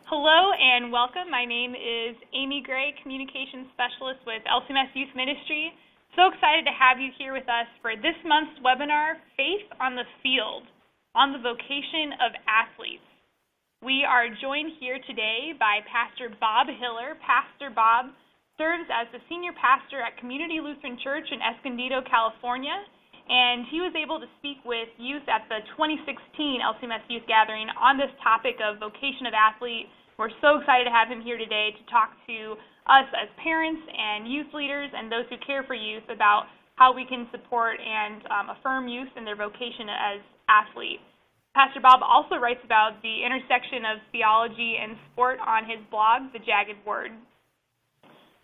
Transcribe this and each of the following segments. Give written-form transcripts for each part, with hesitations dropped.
Hello and welcome. My name is Amy Gray, Communications Specialist with LCMS Youth Ministry. So excited to have you here with us for this month's webinar, Faith on the Field, on the Vocation of Athletes. We are joined here today by Pastor Bob Hiller. Pastor Bob serves as the Senior Pastor at Community Lutheran Church in Escondido, California, and he was able to speak with youth at the 2016 LCMS Youth Gathering on this topic of vocation of athlete. We're so excited to have him here today to talk to us as parents and youth leaders and those who care for youth about how we can support and affirm youth in their vocation as athlete. Pastor Bob also writes about the intersection of theology and sport on his blog, The Jagged Word.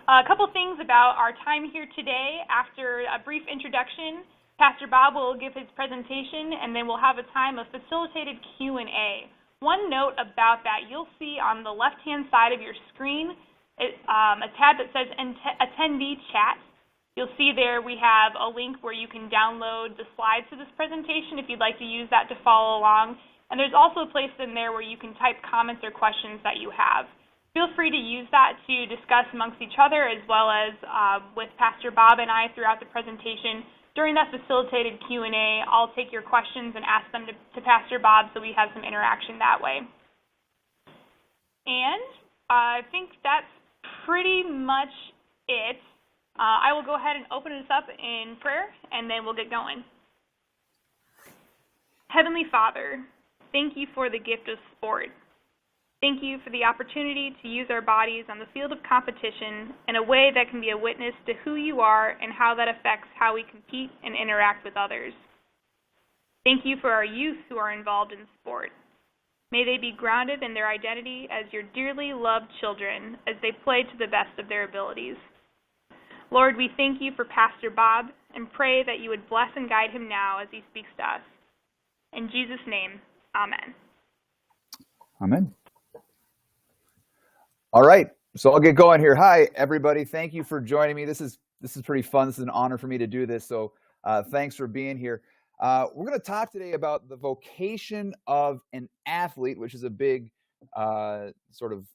A couple things about our time here today. After a brief introduction, Pastor Bob will give his presentation, and then we'll have a time of facilitated Q&A. One note about that, you'll see on the left-hand side of your screen a tab that says Attendee Chat. You'll see there we have a link where you can download the slides to this presentation if you'd like to use that to follow along. And there's also a place in there where you can type comments or questions that you have. Feel free to use that to discuss amongst each other as well as with Pastor Bob and I throughout the presentation. During that facilitated Q&A, I'll take your questions and ask them to Pastor Bob so we have some interaction that way. And I think that's pretty much it. I will go ahead and open this up in prayer, and then we'll get going. Heavenly Father, thank you for the gift of sport. Thank you for the opportunity to use our bodies on the field of competition in a way that can be a witness to who you are and how that affects how we compete and interact with others. Thank you for our youth who are involved in sport. May they be grounded in their identity as your dearly loved children as they play to the best of their abilities. Lord, we thank you for Pastor Bob and pray that you would bless and guide him now as he speaks to us. In Jesus' name, amen. Amen. All right, so I'll get going here. Hi, everybody. Thank you for joining me. This is pretty fun. This is an honor for me to do this, so thanks for being here. We're going to talk today about the vocation of an athlete, which is a big sort of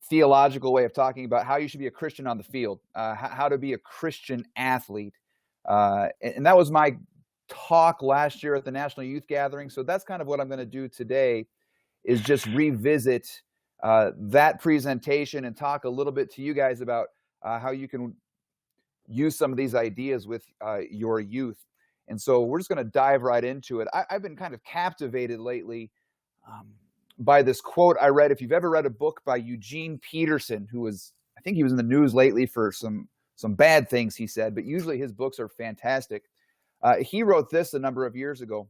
theological way of talking about how you should be a Christian on the field, how to be a Christian athlete. And that was my talk last year at the National Youth Gathering, so that's kind of what I'm going to do today, is just revisit that presentation and talk a little bit to you guys about how you can use some of these ideas with your youth. And so we're just going to dive right into it. I've been kind of captivated lately by this quote I read. If you've ever read a book by Eugene Peterson, I think he was in the news lately for some bad things he said, but usually his books are fantastic. He wrote this a number of years ago.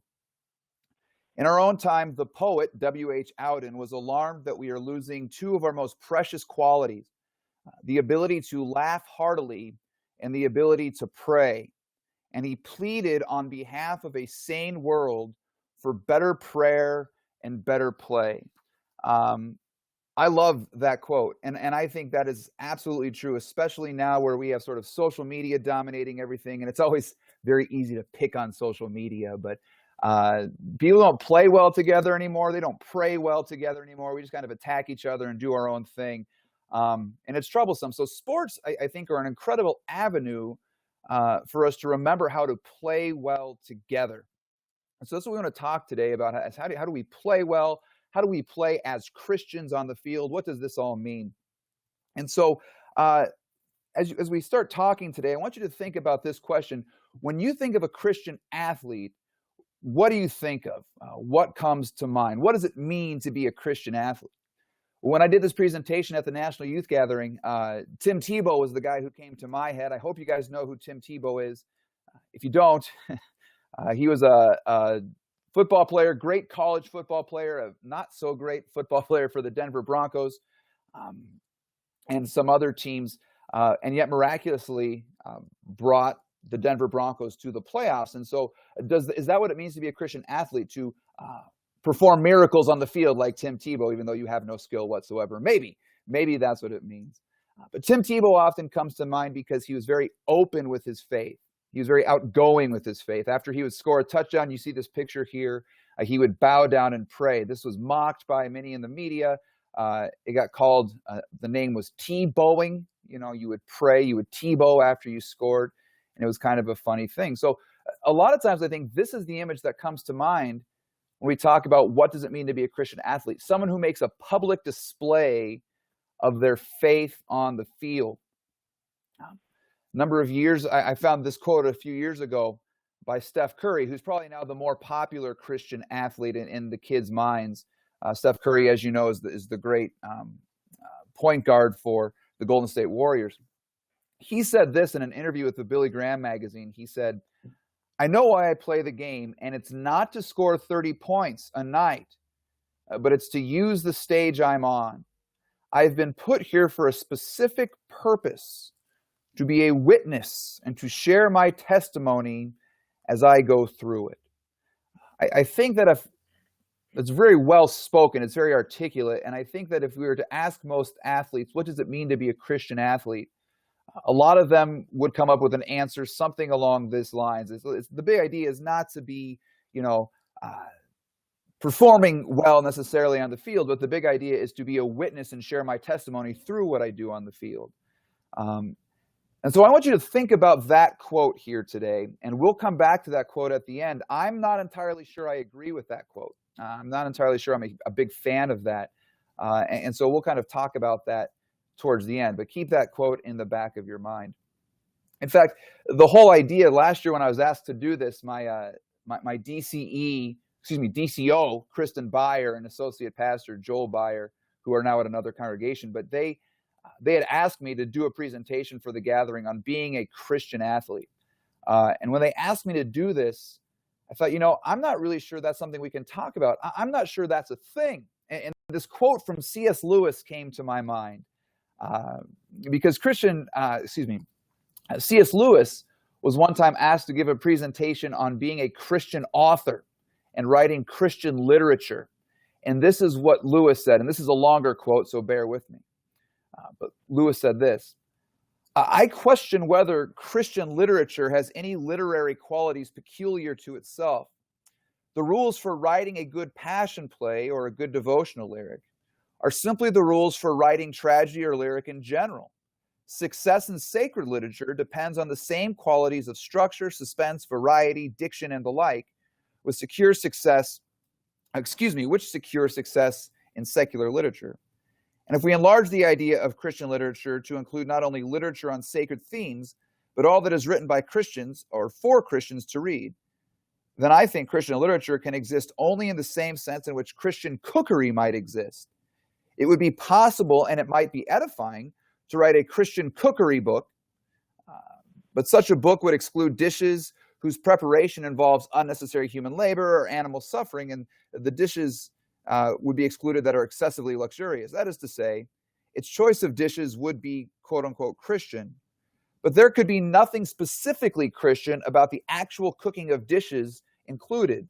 In our own time, the poet, W.H. Auden, was alarmed that we are losing two of our most precious qualities, the ability to laugh heartily and the ability to pray. And he pleaded on behalf of a sane world for better prayer and better play. I love that quote, and I think that is absolutely true, especially now where we have sort of social media dominating everything, and it's always very easy to pick on social media, but people don't play well together anymore. They don't pray well together anymore. We just kind of attack each other and do our own thing. And it's troublesome. So sports, I think, are an incredible avenue for us to remember how to play well together. And so that's what we want to talk today about. How do we play well? How do we play as Christians on the field? What does this all mean? And so as we start talking today, I want you to think about this question. When you think of a Christian athlete, what do you think of? What comes to mind? What does it mean to be a Christian athlete? When I did this presentation at the National Youth Gathering, Tim Tebow was the guy who came to my head. I hope you guys know who Tim Tebow is. If you don't, he was a football player, great college football player, a not so great football player for the Denver Broncos and some other teams, and yet miraculously brought the Denver Broncos to the playoffs. And so is that what it means to be a Christian athlete, to perform miracles on the field like Tim Tebow, even though you have no skill whatsoever? Maybe that's what it means. But Tim Tebow often comes to mind because he was very open with his faith. He was very outgoing with his faith. After he would score a touchdown, you see this picture here, he would bow down and pray. This was mocked by many in the media. It got called, the name was T-bowing. You know, you would pray, you would T-bow after you scored, and it was kind of a funny thing. So a lot of times I think this is the image that comes to mind when we talk about what does it mean to be a Christian athlete. Someone who makes a public display of their faith on the field. Number of years, I found this quote a few years ago by Steph Curry, who's probably now the more popular Christian athlete in the kids' minds. Steph Curry, as you know, is the great point guard for the Golden State Warriors. He said this in an interview with the Billy Graham magazine. He said, "I know why I play the game, and it's not to score 30 points a night, but it's to use the stage I'm on. I've been put here for a specific purpose, to be a witness and to share my testimony as I go through it." I think that if it's very well spoken, it's very articulate, and I think that if we were to ask most athletes, what does it mean to be a Christian athlete? A lot of them would come up with an answer, something along these lines. The big idea is not to be, performing well necessarily on the field, but the big idea is to be a witness and share my testimony through what I do on the field. And so I want you to think about that quote here today, and we'll come back to that quote at the end. I'm not entirely sure I agree with that quote. I'm not entirely sure I'm a big fan of that. And so we'll kind of talk about that towards the end, but keep that quote in the back of your mind. In fact, the whole idea last year when I was asked to do this, my DCO, Kristen Byer, and associate pastor Joel Byer, who are now at another congregation, but they had asked me to do a presentation for the gathering on being a Christian athlete. And when they asked me to do this, I thought, I'm not really sure that's something we can talk about. I'm not sure that's a thing. And this quote from C.S. Lewis came to my mind because C.S. Lewis was one time asked to give a presentation on being a Christian author and writing Christian literature. And this is what Lewis said, and this is a longer quote, so bear with me. But Lewis said this: "I question whether Christian literature has any literary qualities peculiar to itself. The rules for writing a good passion play or a good devotional lyric are simply the rules for writing tragedy or lyric in general. Success in sacred literature depends on the same qualities of structure, suspense, variety, diction, and the like, which secure success in secular literature. And if we enlarge the idea of Christian literature to include not only literature on sacred themes, but all that is written by Christians or for Christians to read, then I think Christian literature can exist only in the same sense in which Christian cookery might exist. It would be possible, and it might be edifying, to write a Christian cookery book, but such a book would exclude dishes whose preparation involves unnecessary human labor or animal suffering, and the dishes would be excluded that are excessively luxurious. That is to say, its choice of dishes would be quote-unquote Christian, but there could be nothing specifically Christian about the actual cooking of dishes included.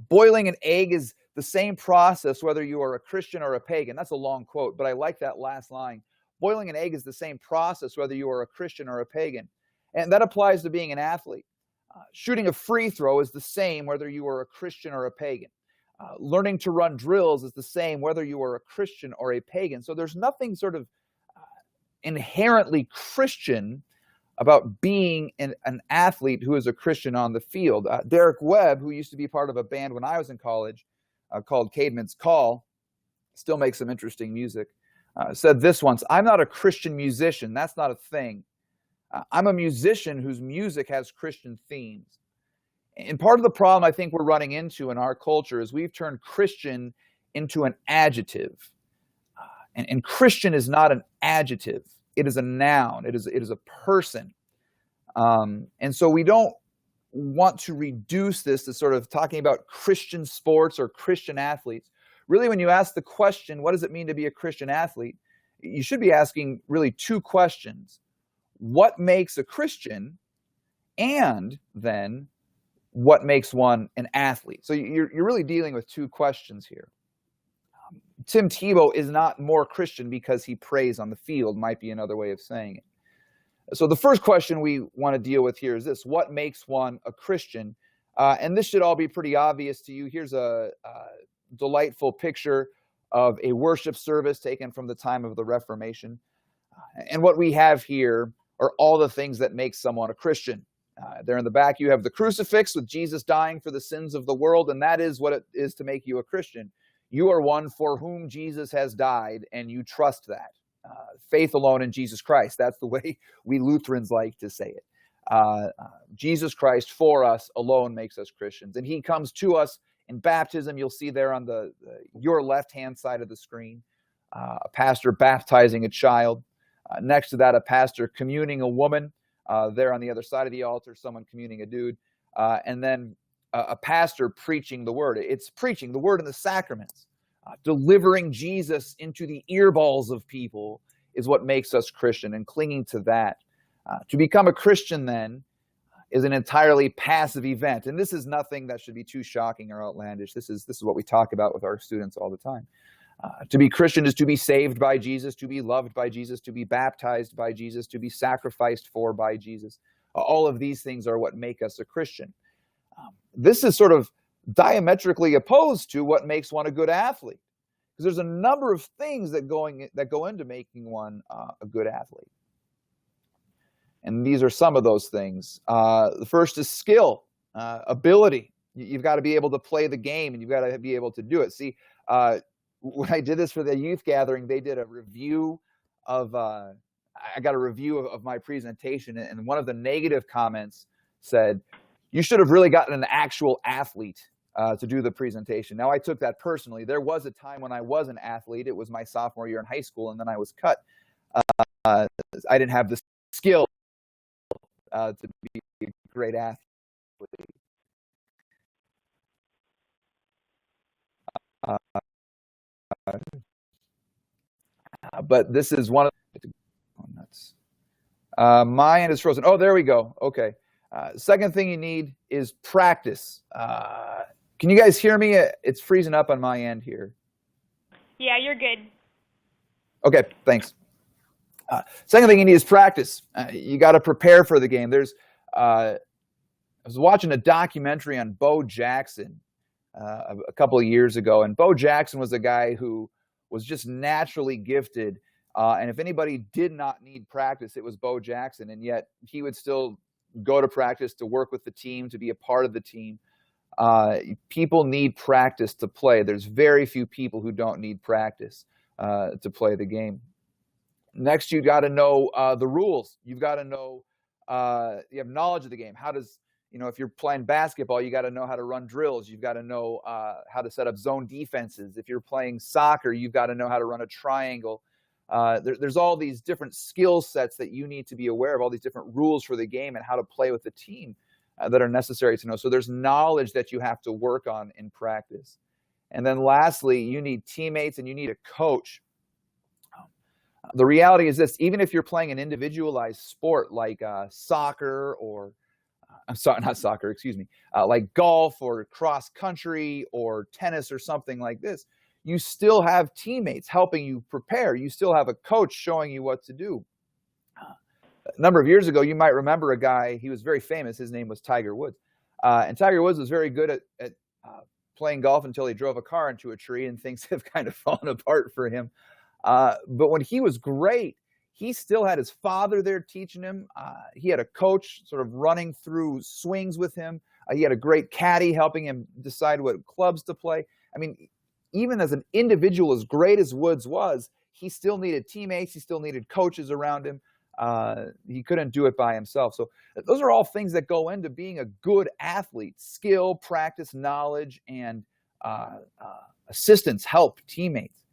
Boiling an egg is the same process whether you are a Christian or a pagan." That's a long quote, but I like that last line. Boiling an egg is the same process whether you are a Christian or a pagan. And that applies to being an athlete. Shooting a free throw is the same whether you are a Christian or a pagan. Learning to run drills is the same whether you are a Christian or a pagan. So there's nothing sort of inherently Christian about being an athlete who is a Christian on the field. Derek Webb, who used to be part of a band when I was in college called Caedmon's Call, still makes some interesting music, said this once: "I'm not a Christian musician. That's not a thing. I'm a musician whose music has Christian themes." And part of the problem I think we're running into in our culture is we've turned Christian into an adjective. And Christian is not an adjective. It is a noun. It is a person. And so we don't want to reduce this to sort of talking about Christian sports or Christian athletes. Really, when you ask the question, what does it mean to be a Christian athlete? You should be asking really two questions. What makes a Christian? And then, what makes one an athlete? So you're really dealing with two questions here. Tim Tebow is not more Christian because he prays on the field, might be another way of saying it. So the first question we want to deal with here is this: what makes one a Christian? And this should all be pretty obvious to you. Here's a delightful picture of a worship service taken from the time of the Reformation. And what we have here are all the things that make someone a Christian. There in the back, you have the crucifix with Jesus dying for the sins of the world, and that is what it is to make you a Christian. You are one for whom Jesus has died, and you trust that. Faith alone in Jesus Christ. That's the way we Lutherans like to say it. Jesus Christ for us alone makes us Christians. And he comes to us in baptism. You'll see there on your left-hand side of the screen, a pastor baptizing a child. Next to that, a pastor communing a woman. There on the other side of the altar, someone communing a dude. And then a pastor preaching the word. It's preaching the word in the sacraments. Delivering Jesus into the earballs of people is what makes us Christian, and clinging to that. To become a Christian, then, is an entirely passive event. And this is nothing that should be too shocking or outlandish. This is what we talk about with our students all the time. To be Christian is to be saved by Jesus, to be loved by Jesus, to be baptized by Jesus, to be sacrificed for by Jesus. All of these things are what make us a Christian. This is sort of diametrically opposed to what makes one a good athlete, because there's a number of things that go into making one a good athlete. And these are some of those things. The first is skill, ability. You've got to be able to play the game, and you've got to be able to do it. See, when I did this for the youth gathering, they did a review of, I got a review of my presentation, and one of the negative comments said, "You should have really gotten an actual athlete to do the presentation." Now, I took that personally. There was a time when I was an athlete. It was my sophomore year in high school, and then I was cut. I didn't have the skill to be a great athlete. But this is one of my end is frozen. Oh, there we go. Okay. Second thing you need is practice. Can you guys hear me? It's freezing up on my end here. Yeah, you're good. Okay, thanks. Second thing you need is practice. You got to prepare for the game. I was watching a documentary on Bo Jackson a couple of years ago, and Bo Jackson was a guy who was just naturally gifted. And if anybody did not need practice, it was Bo Jackson. And yet he would still go to practice to work with the team, to be a part of the team. People need practice to play. There's very few people who don't need practice to play the game. Next, you got to know the rules. You've got to know, you have knowledge of the game. If you're playing basketball, you got to know how to run drills. You've got to know how to set up zone defenses. If you're playing soccer, you've got to know how to run a triangle. There's all these different skill sets that you need to be aware of, all these different rules for the game and how to play with the team that are necessary to know. So there's knowledge that you have to work on in practice. And then lastly, you need teammates and you need a coach. The reality is this: even if you're playing an individualized sport like soccer or like golf or cross country or tennis or something like this, you still have teammates helping you prepare. You still have a coach showing you what to do. A number of years ago, you might remember a guy, he was very famous. His name was Tiger Woods. And Tiger Woods was very good at playing golf until he drove a car into a tree, and things have kind of fallen apart for him. But when he was great, he still had his father there teaching him. He had a coach sort of running through swings with him. He had a great caddy helping him decide what clubs to play. I mean, even as an individual, as great as Woods was, he still needed teammates. He still needed coaches around him. He couldn't do it by himself. So those are all things that go into being a good athlete: skill, practice, knowledge, and assistance, help, teammates.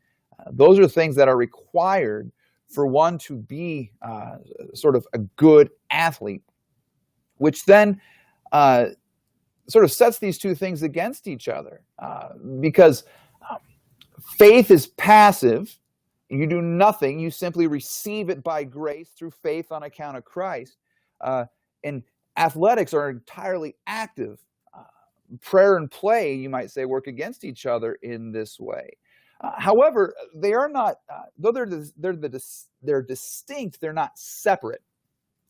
Those are things that are required for one to be sort of a good athlete, which then sort of sets these two things against each other, because faith is passive. You do nothing. You simply receive it by grace through faith on account of Christ. And athletics are entirely active. Prayer and play, you might say, work against each other in this way. However, they are not, though they're distinct, they're not separate.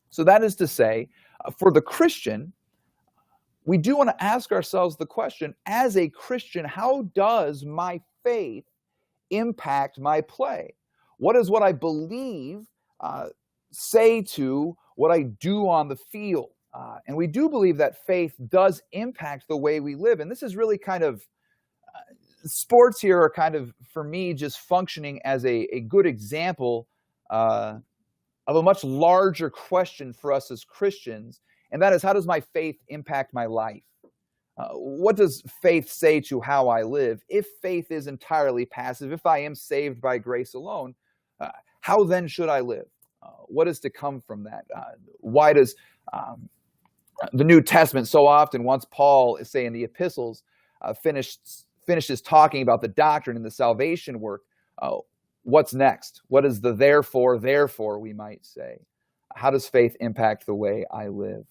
So that is to say, for the Christian, we do want to ask ourselves the question, as a Christian, how does my faith impact my play? What does what I believe say to what I do on the field? And we do believe that faith does impact the way we live. And this is really kind of, sports here are kind of, for me, just functioning as a good example of a much larger question for us as Christians. And that is, how does my faith impact my life? What does faith say to how I live? If faith is entirely passive, if I am saved by grace alone, how then should I live? What is to come from that? Why does the New Testament so often, once Paul is saying the epistles, finishes talking about the doctrine and the salvation work, what's next? What is the therefore, we might say? How does faith impact the way I live?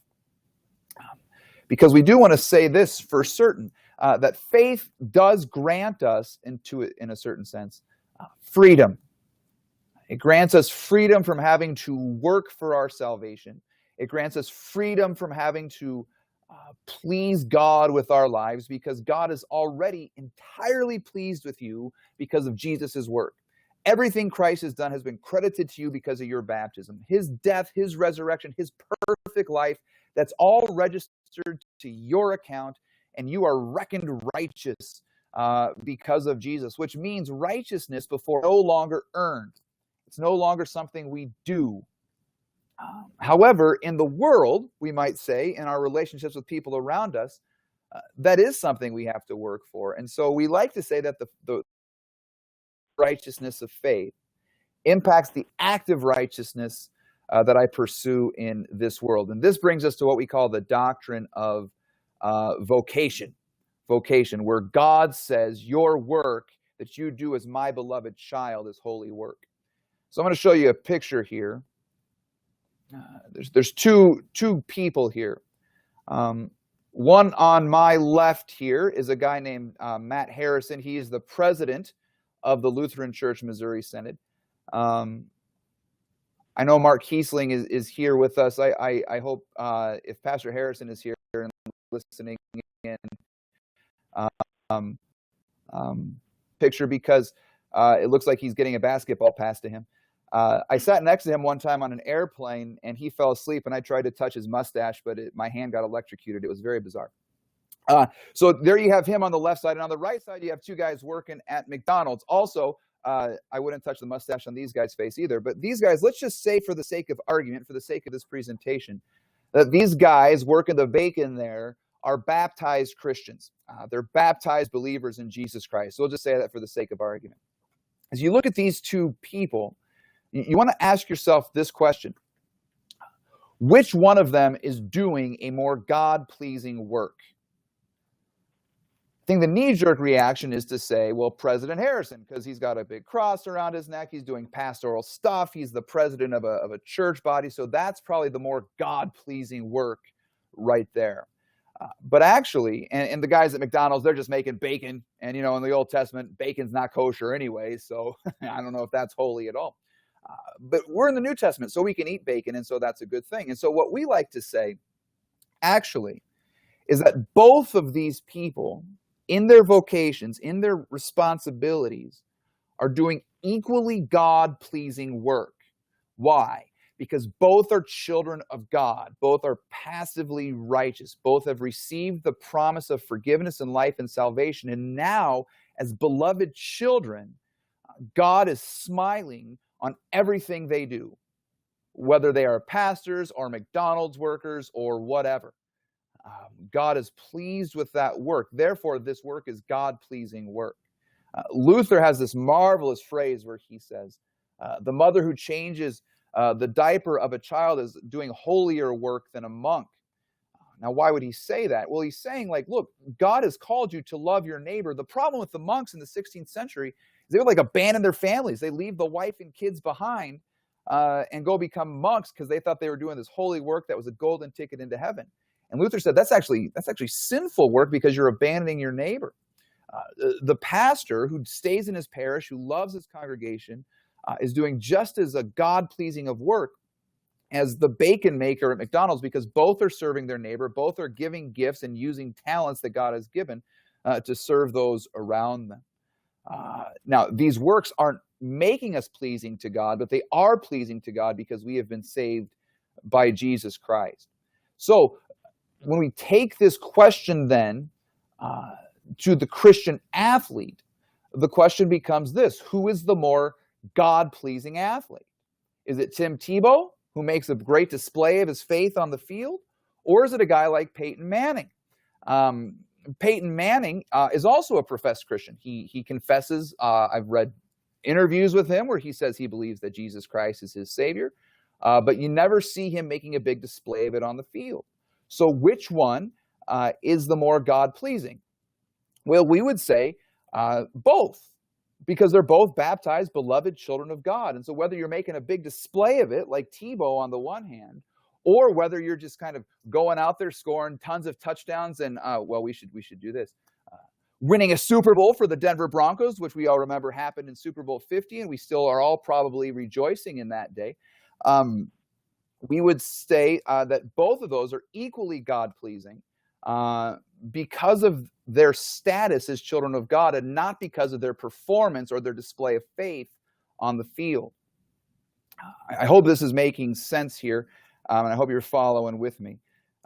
Because we do want to say this for certain, that faith does grant us, in a certain sense, freedom. It grants us freedom from having to work for our salvation. It grants us freedom from having to please God with our lives, because God is already entirely pleased with you because of Jesus' work. Everything Christ has done has been credited to you because of your baptism. His death, his resurrection, his perfect life, that's all registered to your account, and you are reckoned righteous because of Jesus, which means righteousness before no longer earned. It's no longer something we do. However, in the world, we might say, in our relationships with people around us, that is something we have to work for. And so we like to say that the righteousness of faith impacts the active righteousness that I pursue in this world. And this brings us to what we call the doctrine of vocation. Vocation, where God says your work that you do as my beloved child is holy work. So I'm going to show you a picture here. There's two people here. One on my left here is a guy named Matt Harrison. He is the president of the Lutheran Church Missouri Synod. I know Mark Kiesling is here with us. I hope if Pastor Harrison is here and listening in, picture, because it looks like he's getting a basketball pass to him. I sat next to him one time on an airplane, and he fell asleep, and I tried to touch his mustache, but my hand got electrocuted. It was very bizarre. So there you have him on the left side, and on the right side, you have two guys working at McDonald's. Also, I wouldn't touch the mustache on these guys' face either, but these guys, let's just say for the sake of argument, for the sake of this presentation, that these guys working the bacon there are baptized Christians. They're baptized believers in Jesus Christ. So we'll just say that for the sake of argument. As you look at these two people, you want to ask yourself this question: which one of them is doing a more God-pleasing work? I think the knee-jerk reaction is to say, well, President Harrison, because he's got a big cross around his neck, he's doing pastoral stuff, he's the president of a church body, so that's probably the more God-pleasing work right there. But actually, and the guys at McDonald's, they're just making bacon, and in the Old Testament, bacon's not kosher anyway, so I don't know if that's holy at all. But we're in the New Testament, so we can eat bacon, and so that's a good thing. And so what we like to say, actually, is that both of these people, in their vocations, in their responsibilities, are doing equally God-pleasing work. Why? Because both are children of God. Both are passively righteous. Both have received the promise of forgiveness and life and salvation. And now, as beloved children, God is smiling on everything they do, whether they are pastors or McDonald's workers or whatever. God is pleased with that work. Therefore, this work is God-pleasing work. Luther has this marvelous phrase where he says, the mother who changes the diaper of a child is doing holier work than a monk. Now, why would he say that? Well, he's saying, look, God has called you to love your neighbor. The problem with the monks in the 16th century is they would abandon their families. They leave the wife and kids behind and go become monks because they thought they were doing this holy work that was a golden ticket into heaven. And Luther said that's actually sinful work because you're abandoning your neighbor. The pastor who stays in his parish, who loves his congregation, is doing just as a God-pleasing of work as the bacon maker at McDonald's, because both are serving their neighbor, both are giving gifts and using talents that God has given to serve those around them. Now, these works aren't making us pleasing to God, but they are pleasing to God because we have been saved by Jesus Christ. So when we take this question then to the Christian athlete, the question becomes this: who is the more God-pleasing athlete? Is it Tim Tebow, who makes a great display of his faith on the field? Or is it a guy like Peyton Manning? Peyton Manning is also a professed Christian. He confesses, I've read interviews with him where he says he believes that Jesus Christ is his Savior, but you never see him making a big display of it on the field. So which one is the more God-pleasing? Well, we would say both, because they're both baptized, beloved children of God. And so whether you're making a big display of it, like Tebow on the one hand, or whether you're just kind of going out there scoring tons of touchdowns and, well, we should do this. Winning a Super Bowl for the Denver Broncos, which we all remember happened in Super Bowl 50, and we still are all probably rejoicing in that day. We would say that both of those are equally God-pleasing because of their status as children of God and not because of their performance or their display of faith on the field. I hope this is making sense here, and I hope you're following with me.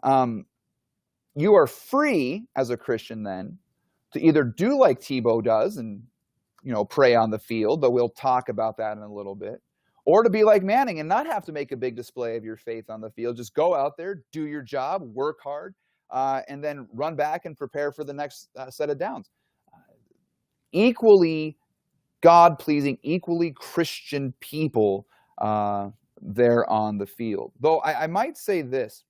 You are free as a Christian then to either do like Tebow does and, pray on the field, but we'll talk about that in a little bit, or to be like Manning and not have to make a big display of your faith on the field. Just go out there, do your job, work hard, and then run back and prepare for the next set of downs. Equally God-pleasing, equally Christian people there on the field. Though I might say this: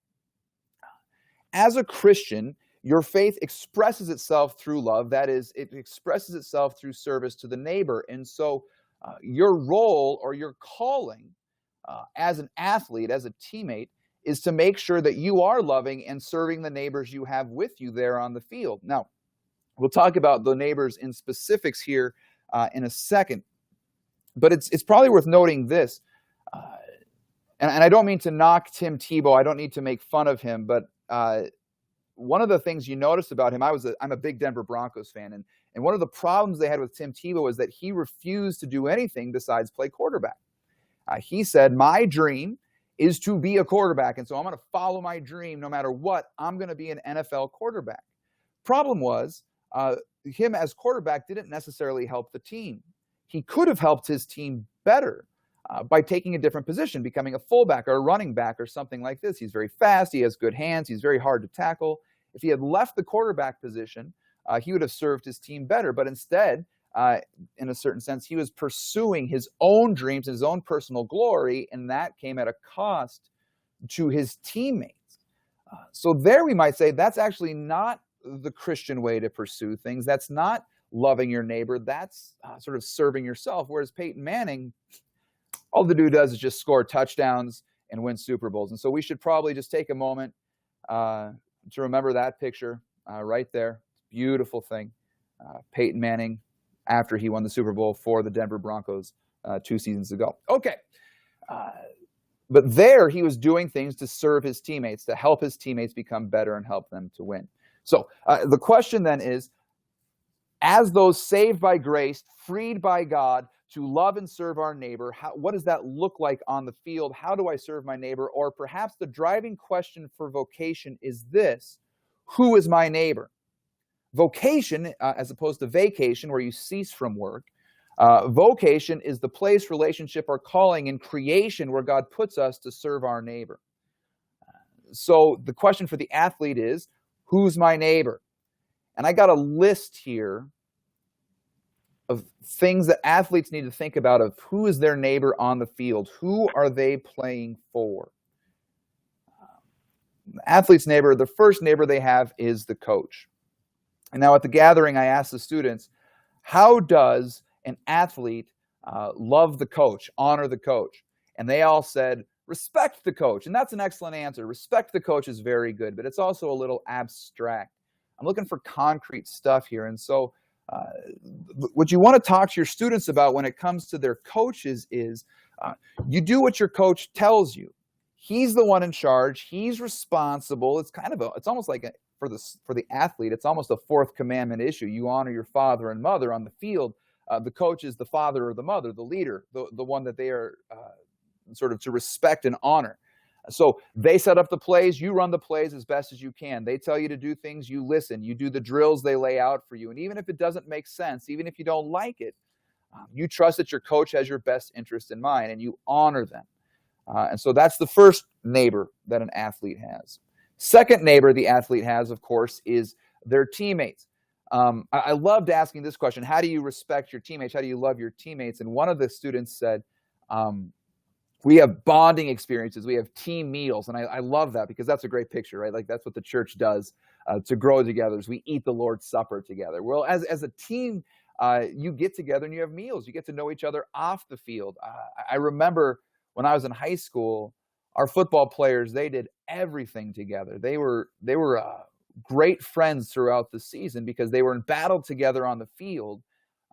as a Christian, your faith expresses itself through love. That is, it expresses itself through service to the neighbor. And so your role or your calling as an athlete, as a teammate, is to make sure that you are loving and serving the neighbors you have with you there on the field. Now, we'll talk about the neighbors in specifics here in a second, but it's probably worth noting this, and I don't mean to knock Tim Tebow. I don't need to make fun of him, but one of the things you notice about him, I'm a big Denver Broncos fan, and one of the problems they had with Tim Tebow is that he refused to do anything besides play quarterback. He said, my dream is to be a quarterback, and so I'm going to follow my dream no matter what. I'm going to be an NFL quarterback. Problem was, him as quarterback didn't necessarily help the team. He could have helped his team better by taking a different position, becoming a fullback or a running back or something like this. He's very fast. He has good hands. He's very hard to tackle. If he had left the quarterback position, he would have served his team better. But instead, in a certain sense, he was pursuing his own dreams, his own personal glory, and that came at a cost to his teammates. So there we might say that's actually not the Christian way to pursue things. That's not loving your neighbor. That's sort of serving yourself. Whereas Peyton Manning, all the dude does is just score touchdowns and win Super Bowls. And so we should probably just take a moment to remember that picture right there. Beautiful thing. Peyton Manning after he won the Super Bowl for the Denver Broncos 2 seasons ago. Okay. But there he was doing things to serve his teammates, to help his teammates become better and help them to win. So the question then is, as those saved by grace, freed by God to love and serve our neighbor, what does that look like on the field? How do I serve my neighbor? Or perhaps the driving question for vocation is this: who is my neighbor? Vocation, as opposed to vacation, where you cease from work, vocation is the place, relationship, or calling in creation where God puts us to serve our neighbor. So the question for the athlete is, who's my neighbor? And I got a list here of things that athletes need to think about of who is their neighbor on the field. Who are they playing for? The athlete's neighbor, the first neighbor they have is the coach. And now at the gathering, I asked the students, how does an athlete love the coach, honor the coach? And they all said, respect the coach. And that's an excellent answer. Respect the coach is very good, but it's also a little abstract. I'm looking for concrete stuff here. And so what you want to talk to your students about when it comes to their coaches is you do what your coach tells you. He's the one in charge. He's responsible. It's almost like for the athlete, it's almost a fourth commandment issue. You honor your father and mother on the field. The coach is the father or the mother, the leader, the one that they are sort of to respect and honor. So they set up the plays, you run the plays as best as you can. They tell you to do things, you listen, you do the drills they lay out for you. And even if it doesn't make sense, even if you don't like it, you trust that your coach has your best interest in mind and you honor them. And so that's the first neighbor that an athlete has. Second neighbor the athlete has, of course, is their teammates. I loved asking this question: how do you respect your teammates? How do you love your teammates? And one of the students said, we have bonding experiences. We have team meals. And I love that because that's a great picture, right? Like that's what the church does to grow together, is we eat the Lord's Supper together. Well, as a team, you get together and you have meals. You get to know each other off the field. I remember when I was in high school, our football players, they did everything together. They were great friends throughout the season because they were in battle together on the field.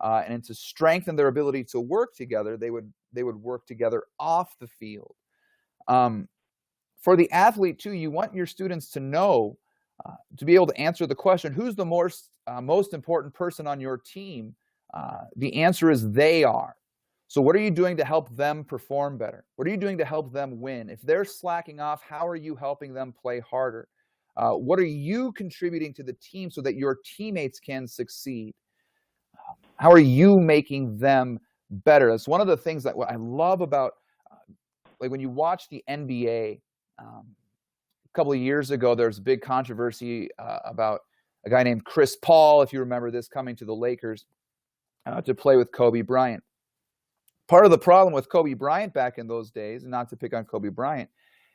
And to strengthen their ability to work together, they would work together off the field. For the athlete too, you want your students to know, to be able to answer the question, who's the most important person on your team? The answer is they are. So what are you doing to help them perform better? What are you doing to help them win? If they're slacking off, how are you helping them play harder? What are you contributing to the team so that your teammates can succeed? How are you making them better? That's one of the things that I love about, like when you watch the NBA. A couple of years ago, there was a big controversy about a guy named Chris Paul, if you remember this, coming to the Lakers to play with Kobe Bryant. Part of the problem with Kobe Bryant back in those days, and not to pick on Kobe Bryant,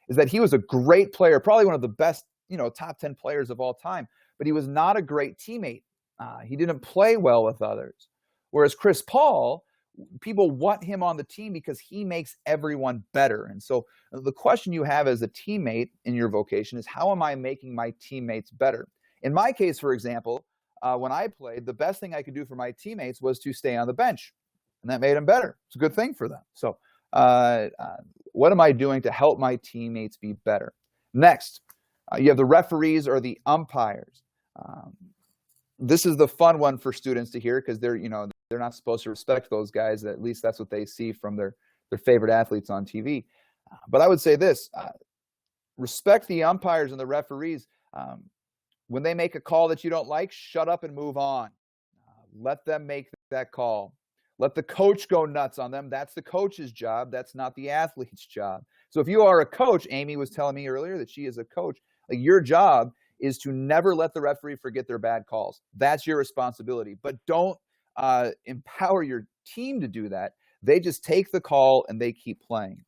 is that he was a great player, probably one of the best, top 10 players of all time, but he was not a great teammate. He didn't play well with others. Whereas Chris Paul, people want him on the team because he makes everyone better. And so the question you have as a teammate in your vocation is, how am I making my teammates better? In my case, for example, when I played, the best thing I could do for my teammates was to stay on the bench. And that made them better. It's a good thing for them. So what am I doing to help my teammates be better? Next, you have the referees or the umpires. This is the fun one for students to hear because they're not supposed to respect those guys. At least that's what they see from their favorite athletes on TV. But I would say this, respect the umpires and the referees. When they make a call that you don't like, shut up and move on. Let them make that call. Let the coach go nuts on them. That's the coach's job. That's not the athlete's job. So if you are a coach, Amy was telling me earlier that she is a coach, like your job is to never let the referee forget their bad calls. That's your responsibility. But don't empower your team to do that. They just take the call and they keep playing.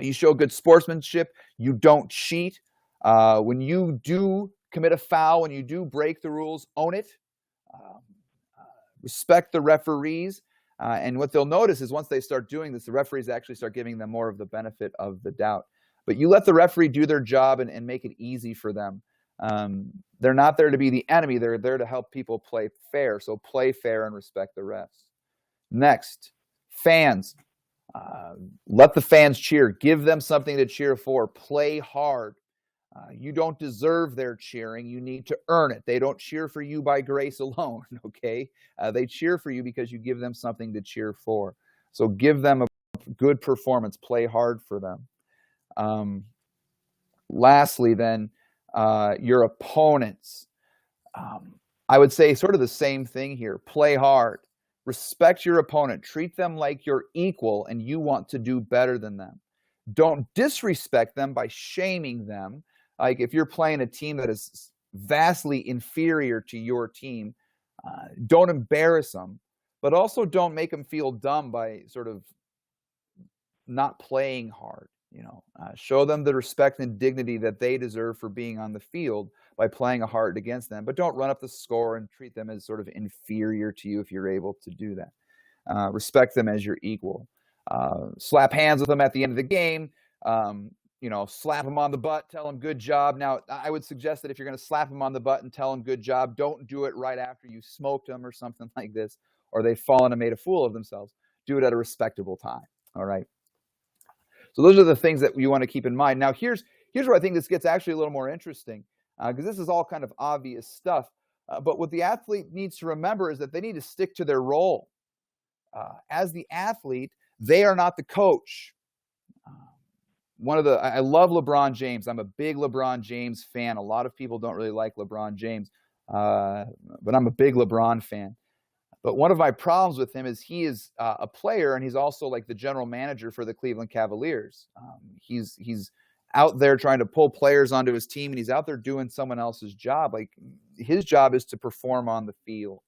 You show good sportsmanship. You don't cheat. When you do commit a foul, when you do break the rules, own it. Respect the referees. And what they'll notice is once they start doing this, the referees actually start giving them more of the benefit of the doubt. But you let the referee do their job and make it easy for them. They're not there to be the enemy. They're there to help people play fair. So play fair and respect the refs. Next, fans. Let the fans cheer. Give them something to cheer for. Play hard. You don't deserve their cheering. You need to earn it. They don't cheer for you by grace alone, okay? They cheer for you because you give them something to cheer for. So give them a good performance. Play hard for them. Lastly, then, your opponents. I would say sort of the same thing here. Play hard. Respect your opponent. Treat them like you're equal and you want to do better than them. Don't disrespect them by shaming them. Like if you're playing a team that is vastly inferior to your team, don't embarrass them, but also don't make them feel dumb by sort of not playing hard. Show them the respect and dignity that they deserve for being on the field by playing hard against them, but don't run up the score and treat them as sort of inferior to you if you're able to do that. Respect them as your equal. Slap hands with them at the end of the game. Slap them on the butt, tell them good job. Now, I would suggest that if you're going to slap them on the butt and tell them good job, don't do it right after you smoked them or something like this, or they've fallen and made a fool of themselves. Do it at a respectable time. All right. So those are the things that you want to keep in mind. Now, here's where I think this gets actually a little more interesting, because this is all kind of obvious stuff. But what the athlete needs to remember is that they need to stick to their role. as the athlete, they are not the coach. I love LeBron James. I'm a big LeBron James fan. A lot of people don't really like LeBron James, but I'm a big LeBron fan. But one of my problems with him is he is a player, and he's also like the general manager for the Cleveland Cavaliers. He's out there trying to pull players onto his team, and he's out there doing someone else's job. Like, his job is to perform on the field.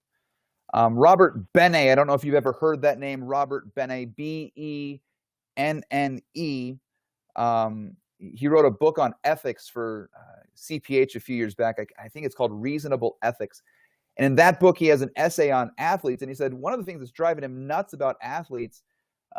Robert Benne, I don't know if you've ever heard that name, Robert Benne, Benne. He wrote a book on ethics for CPH a few years back. I think it's called Reasonable Ethics. And in that book, he has an essay on athletes. And he said one of the things that's driving him nuts about athletes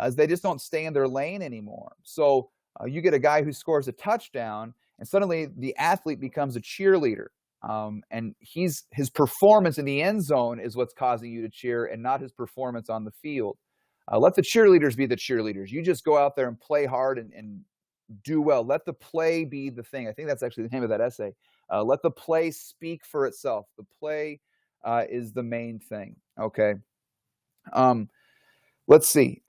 is they just don't stay in their lane anymore. So you get a guy who scores a touchdown, and suddenly the athlete becomes a cheerleader. And his performance in the end zone is what's causing you to cheer, and not his performance on the field. Let the cheerleaders be the cheerleaders. You just go out there and play hard and do well. Let the play be the thing. I think that's actually the name of that essay. Let the play speak for itself. The play is the main thing. Okay. Let's see.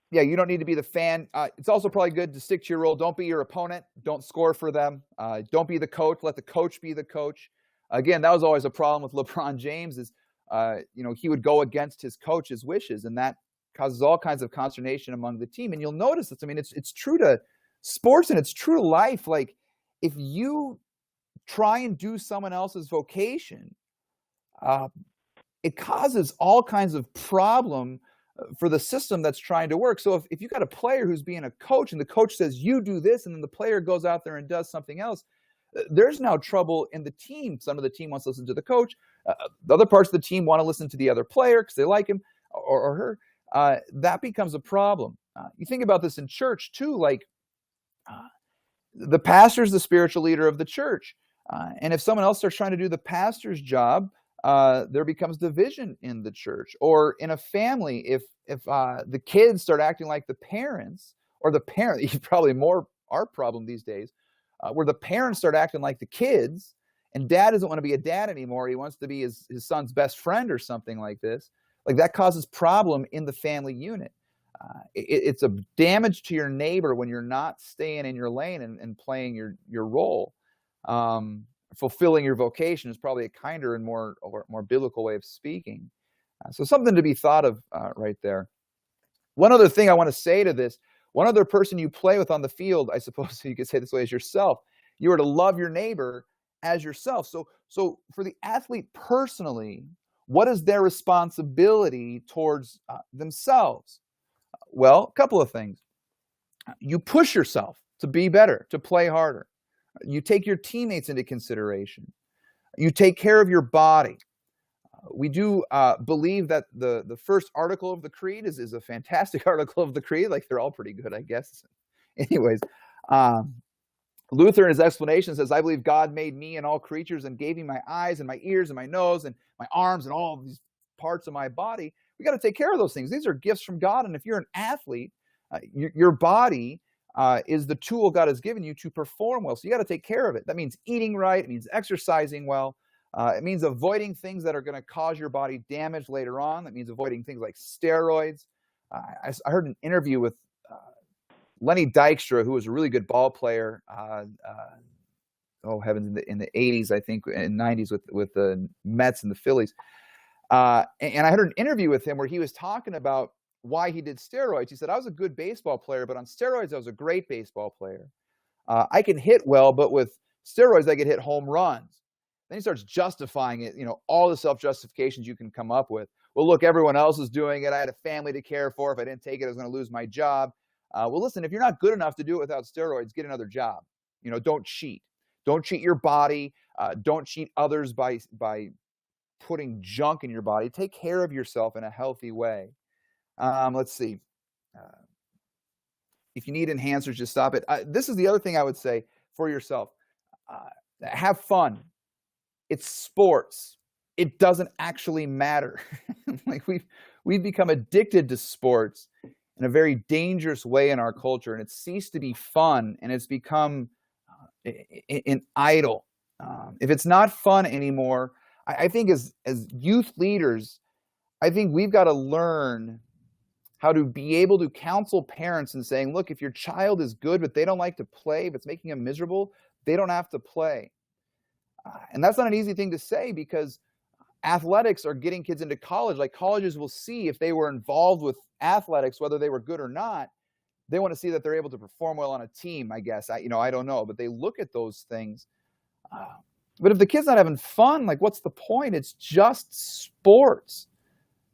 Yeah, you don't need to be the fan. It's also probably good to stick to your role. Don't be your opponent. Don't score for them. Don't be the coach. Let the coach be the coach. Again, that was always a problem with LeBron James is, he would go against his coach's wishes, and that causes all kinds of consternation among the team. And you'll notice this. I mean, it's true to sports and it's true to life. Like, if you try and do someone else's vocation, it causes all kinds of problem for the system that's trying to work. So if you got a player who's being a coach and the coach says, you do this, and then the player goes out there and does something else, there's now trouble in the team. Some of the team wants to listen to the coach. The other parts of the team want to listen to the other player because they like him or her. That becomes a problem. You think about this in church too, like the pastor's the spiritual leader of the church. And if someone else starts trying to do the pastor's job, there becomes division in the church. Or in a family, if the kids start acting like the parents, or the parent, probably more our problem these days, where the parents start acting like the kids, and dad doesn't want to be a dad anymore. He wants to be his son's best friend or something like this. Like, that causes problem in the family unit. It's a damage to your neighbor when you're not staying in your lane and playing your role. Fulfilling your vocation is probably a kinder and more biblical way of speaking. So something to be thought of right there. One other thing I want to say to this, one other person you play with on the field, I suppose you could say this way, is yourself. You are to love your neighbor as yourself. So for the athlete personally, what is their responsibility towards themselves? Well, a couple of things. You push yourself to be better, to play harder. You take your teammates into consideration. You take care of your body. We do believe that the first article of the creed is a fantastic article of the creed. Like, they're all pretty good, I guess. Anyways, Luther in his explanation says, I believe God made me and all creatures and gave me my eyes and my ears and my nose and my arms and all of these parts of my body. We got to take care of those things. These are gifts from God. And if you're an athlete, your body is the tool God has given you to perform well. So you got to take care of it. That means eating right. It means exercising well. It means avoiding things that are going to cause your body damage later on. That means avoiding things like steroids. I heard an interview with Lenny Dykstra, who was a really good ball player. In the 80s, I think, and 90s with the Mets and the Phillies. And I heard an interview with him where he was talking about why he did steroids. He said, I was a good baseball player, but on steroids, I was a great baseball player. I can hit well, but with steroids, I could hit home runs. Then he starts justifying it, all the self-justifications you can come up with. Well, look, everyone else is doing it. I had a family to care for. If I didn't take it, I was going to lose my job. Well, listen, if you're not good enough to do it without steroids, get another job. Don't cheat. Don't cheat your body. Don't cheat others by putting junk in your body. Take care of yourself in a healthy way. Let's see. If you need enhancers, just stop it. This is the other thing I would say for yourself. Have fun. It's sports. It doesn't actually matter. Like, we've become addicted to sports in a very dangerous way in our culture, and it's ceased to be fun, and it's become an idol. If it's not fun anymore, I think as youth leaders, I think we've got to learn how to be able to counsel parents and saying, look, if your child is good, but they don't like to play, if it's making them miserable, they don't have to play. And that's not an easy thing to say, because athletics are getting kids into college. Like, colleges will see if they were involved with athletics, whether they were good or not. They want to see that they're able to perform well on a team, I guess. I don't know, but they look at those things. But if the kid's not having fun, like, what's the point? It's just sports.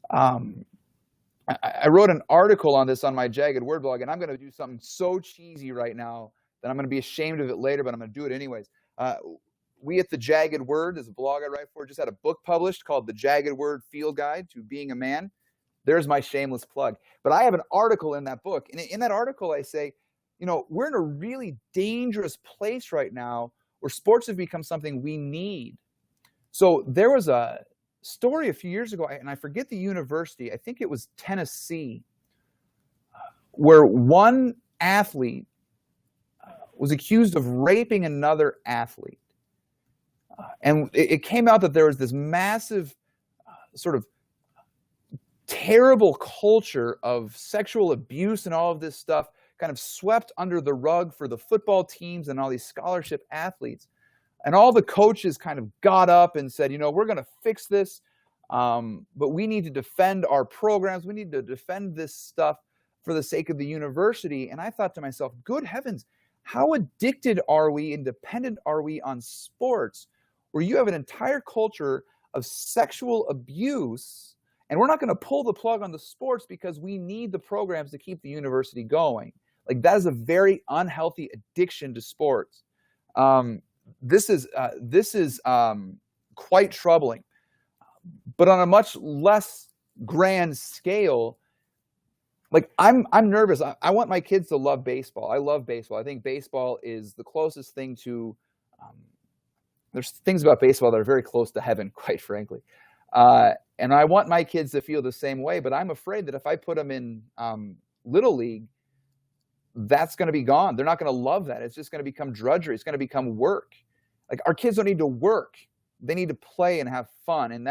I wrote an article on this on my Jagged Word blog, and I'm going to do something so cheesy right now that I'm going to be ashamed of it later, but I'm going to do it anyways. We at the Jagged Word, there's a blog I write for, just had a book published called The Jagged Word Field Guide to Being a Man. There's my shameless plug. But I have an article in that book, and in that article I say, we're in a really dangerous place right now where sports have become something we need. So there was a story a few years ago, and I forget the university, I think it was Tennessee, where one athlete was accused of raping another athlete. And it came out that there was this massive sort of terrible culture of sexual abuse and all of this stuff kind of swept under the rug for the football teams and all these scholarship athletes. And all the coaches kind of got up and said, we're going to fix this, but we need to defend our programs. We need to defend this stuff for the sake of the university. And I thought to myself, good heavens, how addicted are we and dependent are we on sports, where you have an entire culture of sexual abuse, and we're not going to pull the plug on the sports because we need the programs to keep the university going. Like, that is a very unhealthy addiction to sports. This is quite troubling. But on a much less grand scale, like, I'm nervous. I want my kids to love baseball. I love baseball. I think baseball is the closest thing to there's things about baseball that are very close to heaven, quite frankly. And I want my kids to feel the same way, but I'm afraid that if I put them in Little League, that's going to be gone. They're not going to love that. It's just going to become drudgery. It's going to become work. Like, our kids don't need to work. They need to play and have fun. And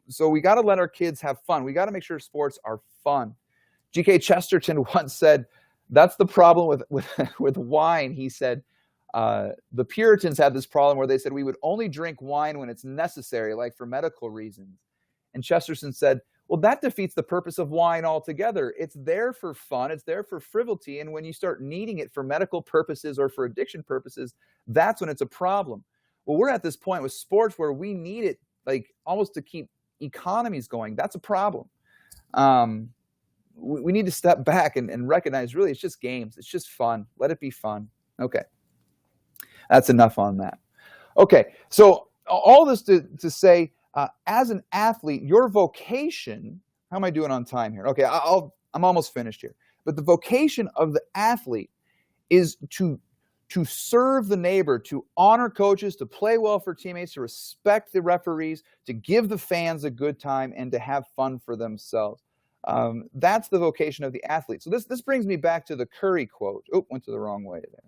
so we got to let our kids have fun. We got to make sure sports are fun. G.K. Chesterton once said, that's the problem with wine. He said, the Puritans had this problem where they said we would only drink wine when it's necessary, like for medical reasons. And Chesterton said, well, that defeats the purpose of wine altogether. It's there for fun. It's there for frivolity. And when you start needing it for medical purposes or for addiction purposes, that's when it's a problem. Well, we're at this point with sports where we need it, like, almost to keep economies going. That's a problem. We need to step back and recognize, really, it's just games. It's just fun. Let it be fun. Okay. That's enough on that. Okay. So all this to say, as an athlete, your vocation, how am I doing on time here? Okay. I'm almost finished here. But the vocation of the athlete is to serve the neighbor, to honor coaches, to play well for teammates, to respect the referees, to give the fans a good time, and to have fun for themselves. That's the vocation of the athlete. So this brings me back to the Curry quote. Oh, went to the wrong way there.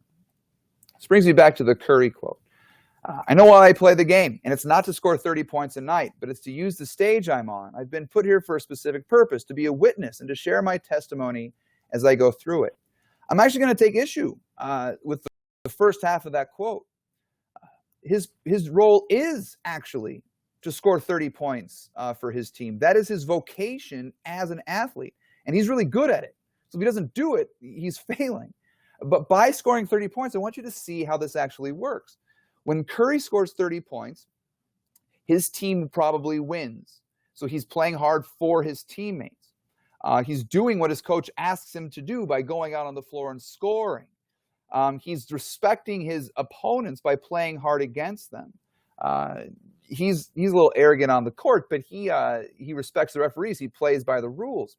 This brings me back to the Curry quote. I know why I play the game, and it's not to score 30 points a night, but it's to use the stage I'm on. I've been put here for a specific purpose, to be a witness and to share my testimony as I go through it. I'm actually going to take issue with the first half of that quote. His role is actually to score 30 points for his team. That is his vocation as an athlete, and he's really good at it. So if he doesn't do it, he's failing. But by scoring 30 points, I want you to see how this actually works. When Curry scores 30 points, his team probably wins. So he's playing hard for his teammates. He's doing what his coach asks him to do by going out on the floor and scoring. He's respecting his opponents by playing hard against them. He's a little arrogant on the court, but he respects the referees. He plays by the rules.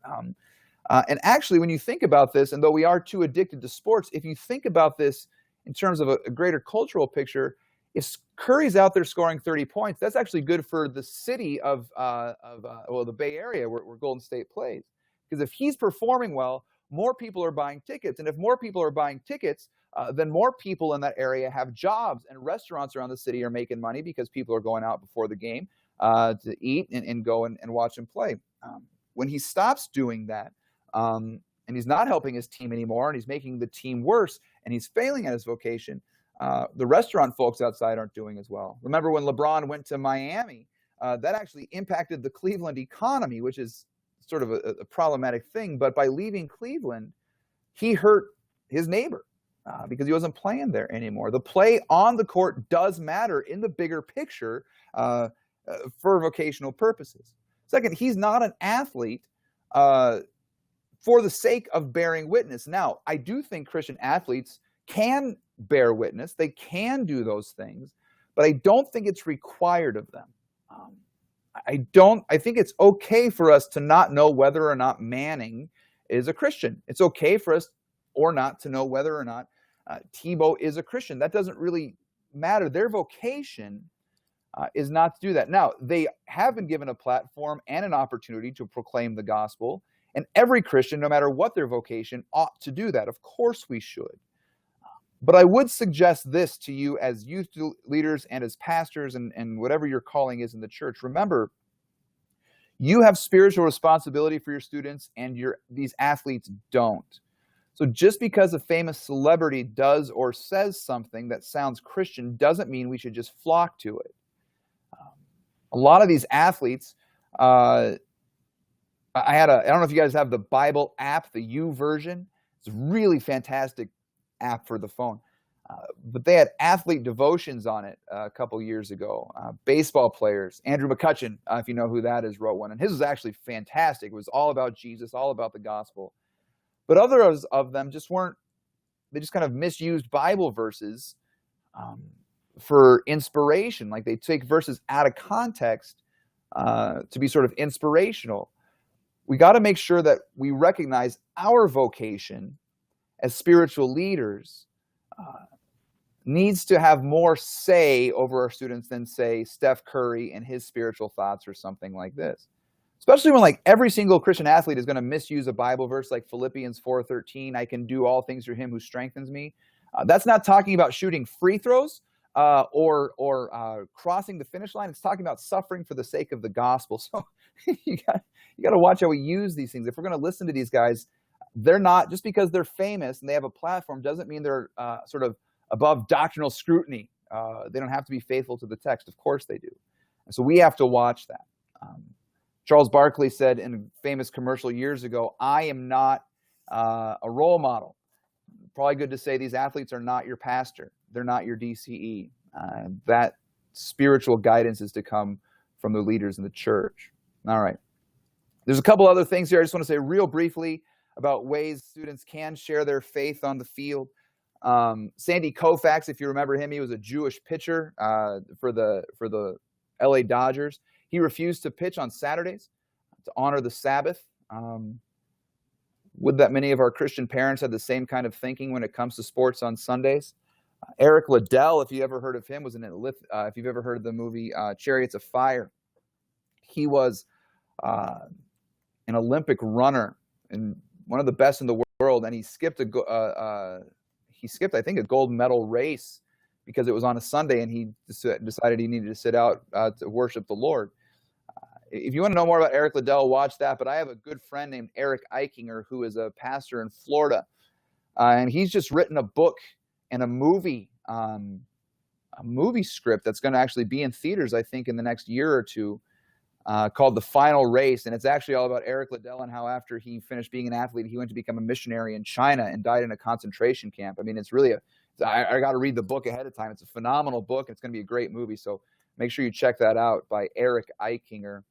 And actually, when you think about this, and though we are too addicted to sports, if you think about this in terms of a greater cultural picture, if Curry's out there scoring 30 points, that's actually good for the city of the Bay Area where Golden State plays. Because if he's performing well, more people are buying tickets. And if more people are buying tickets, then more people in that area have jobs, and restaurants around the city are making money because people are going out before the game. to eat and go and watch him play. When he stops doing that, and he's not helping his team anymore, and he's making the team worse, and he's failing at his vocation, the restaurant folks outside aren't doing as well. Remember when LeBron went to Miami, that actually impacted the Cleveland economy, which is sort of a problematic thing. But by leaving Cleveland, he hurt his neighbor because he wasn't playing there anymore. The play on the court does matter in the bigger picture for vocational purposes. Second, he's not an athlete for the sake of bearing witness. Now, I do think Christian athletes can bear witness. They can do those things, but I don't think it's required of them. I think it's okay for us to not know whether or not Manning is a Christian. It's okay for us or not to know whether or not Tebow is a Christian. That doesn't really matter. Their vocation is not to do that. Now, they have been given a platform and an opportunity to proclaim the gospel, and every Christian, no matter what their vocation, ought to do that. Of course we should. But I would suggest this to you as youth leaders and as pastors and whatever your calling is in the church. Remember, you have spiritual responsibility for your students, and these athletes don't. So just because a famous celebrity does or says something that sounds Christian doesn't mean we should just flock to it. A lot of these athletes, I don't know if you guys have the Bible app, the U version. It's a really fantastic app for the phone. But they had athlete devotions on it a couple years ago. Baseball players, Andrew McCutcheon, if you know who that is, wrote one. And his was actually fantastic. It was all about Jesus, all about the gospel. But others of them just weren't, they just kind of misused Bible verses for inspiration. Like they take verses out of context to be sort of inspirational. We got to make sure that we recognize our vocation as spiritual leaders needs to have more say over our students than, say, Steph Curry and his spiritual thoughts or something like this. Especially when like every single Christian athlete is going to misuse a Bible verse like Philippians 4:13, I can do all things through him who strengthens me. That's not talking about shooting free throws or crossing the finish line. It's talking about suffering for the sake of the gospel. So you got to watch how we use these things. If we're going to listen to these guys, they're not, just because they're famous and they have a platform doesn't mean they're sort of above doctrinal scrutiny. They don't have to be faithful to the text. Of course they do. And so we have to watch that. Charles Barkley said in a famous commercial years ago, I am not a role model. Probably good to say these athletes are not your pastor. They're not your DCE. That spiritual guidance is to come from the leaders in the church. All right. There's a couple other things here I just want to say real briefly about ways students can share their faith on the field. Sandy Koufax, if you remember him, he was a Jewish pitcher for the LA Dodgers. He refused to pitch on Saturdays to honor the Sabbath. Would that many of our Christian parents had the same kind of thinking when it comes to sports on Sundays? Eric Liddell, if you ever heard of him, was if you've ever heard of the movie Chariots of Fire, he was an Olympic runner and one of the best in the world, and he skipped I think a gold medal race because it was on a Sunday, and he decided he needed to sit out to worship the Lord. If you want to know more about Eric Liddell, watch that. But I have a good friend named Eric Eichinger who is a pastor in Florida, and he's just written a book and a movie script that's going to actually be in theaters, I think, in the next year or two, called The Final Race. And it's actually all about Eric Liddell and how after he finished being an athlete, he went to become a missionary in China and died in a concentration camp. I mean, it's really I got to read the book ahead of time. It's a phenomenal book. It's going to be a great movie. So make sure you check that out by Eric Eichinger.